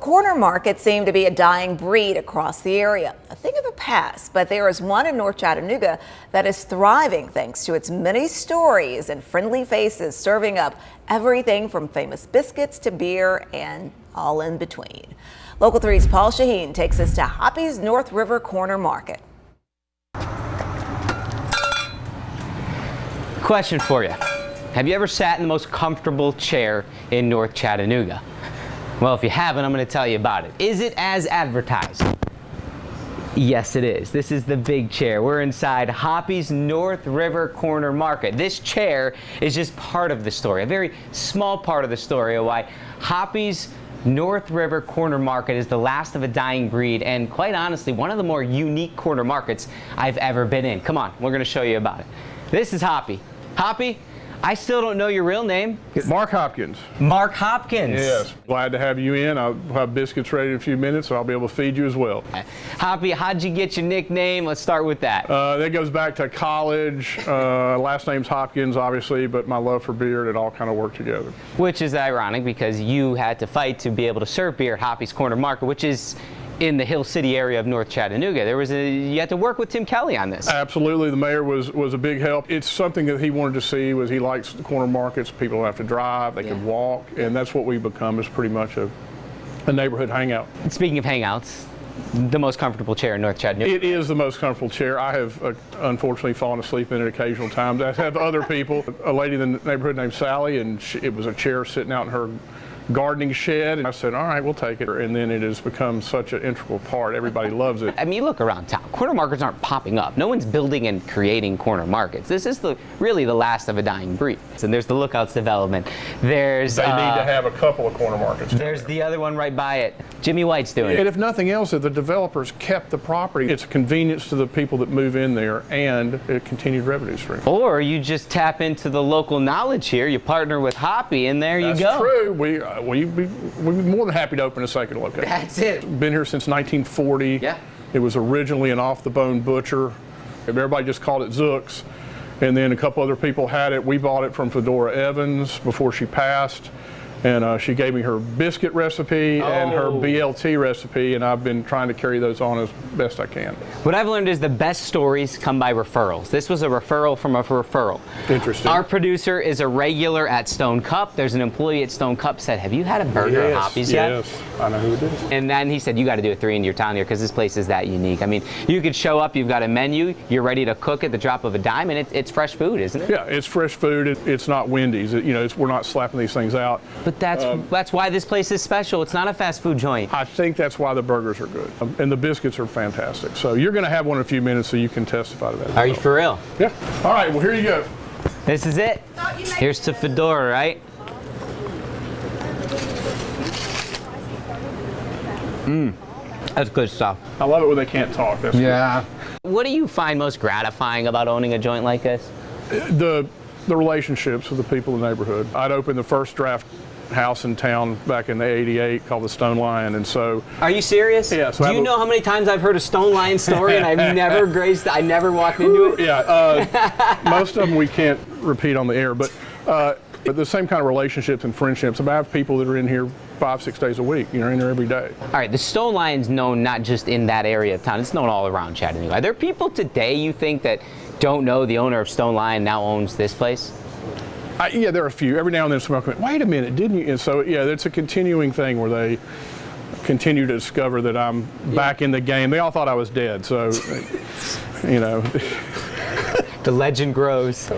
corner markets seem to be a dying breed across the area. A thing of the past, but there is one in North Chattanooga that is thriving thanks to its many stories and friendly faces serving up everything from famous biscuits to beer and all in between. Local 3's Paul Shahen takes us to Hoppy's North River Corner Market. Question for you. Have you ever sat in the most comfortable chair in North Chattanooga? Well, if you haven't, I'm going to tell you about it. Is it as advertised? Yes, it is. This is the big chair. We're inside Hoppy's North River Corner Market. This chair is just part of the story, a very small part of the story of why Hoppy's North River Corner Market is the last of a dying breed, and quite honestly, one of the more unique corner markets I've ever been in. Come on, we're going to show you about it. This is Hoppy. Hoppy, I still don't know your real name. Mark Hopkins. Mark Hopkins. Yes. Glad to have you in. I'll have biscuits ready in a few minutes, so I'll be able to feed you as well. Hoppy, how'd you get your nickname? Let's start with that. That goes back to college. Last name's Hopkins, obviously, but my love for beer, it all kind of worked together. Which is ironic because you had to fight to be able to serve beer at Hoppy's Corner Market, which is in the Hill City area of North Chattanooga. You had to work with Tim Kelly on this. Absolutely. The mayor was a big help. It's something that he wanted to see. Was he likes the corner markets. People don't have to drive. They can walk. And that's what we've become, is pretty much a neighborhood hangout. And speaking of hangouts, the most comfortable chair in North Chattanooga. It is the most comfortable chair. I have unfortunately fallen asleep in it occasional times. I have other people. A lady in the neighborhood named Sally, and it was a chair sitting out in her gardening shed, and I said, all right, we'll take it. And then it has become such an integral part. Everybody loves it. I mean, you look around town, corner markets aren't popping up. No one's building and creating corner markets. This is really the last of a dying breed. And there's the Lookouts development. They need to have a couple of corner markets. There's the other one right by it. Jimmy White's doing it. And if nothing else, if the developers kept the property, it's a convenience to the people that move in there and a continued revenue stream. Or you just tap into the local knowledge here. You partner with Hoppy, and there you go. That's true. We'd be more than happy to open a second location. That's it. Been here since 1940. Yeah. It was originally an off-the-bone butcher. Everybody just called it Zook's. And then a couple other people had it. We bought it from Fedora Evans before she passed. And she gave me her biscuit recipe and her BLT recipe, and I've been trying to carry those on as best I can. What I've learned is the best stories come by referrals. This was a referral from a referral. Interesting. Our producer is a regular at Stone Cup. There's an employee at Stone Cup said, have you had a burger at Hoppy's yet? Yes, I know who it is. And then he said, you got to do a 3 in your town here because this place is that unique. I mean, you could show up, you've got a menu, you're ready to cook at the drop of a dime, and it's fresh food, isn't it? Yeah, it's fresh food. It's not Wendy's. We're not slapping these things out. But that's why this place is special. It's not a fast food joint. I think that's why the burgers are good. And the biscuits are fantastic. So you're going to have one in a few minutes so you can testify to that. Are you for real? Yeah. All right, well, here you go. This is it. Here's to Fedora, right? That's good stuff. I love it when they can't talk. That's good. What do you find most gratifying about owning a joint like this? The relationships with the people in the neighborhood. I'd opened the first draft house in town back in the '88 called the Stone Lion, and so. Are you serious? Yeah. So do you know how many times I've heard a Stone Lion story and I've never I never walked into it? Yeah. Most of them we can't repeat on the air, but the same kind of relationships and friendships. I have people that are in here 5-6 days a week. In there every day. All right. The Stone Lion's known not just in that area of town. It's known all around Chattanooga. Are there people today you think that don't know the owner of Stone Lion now owns this place? Yeah, there are a few. Every now and then someone will come, wait a minute, didn't you? And so, yeah, it's a continuing thing where they continue to discover that I'm back in the game. They all thought I was dead, so, The legend grows.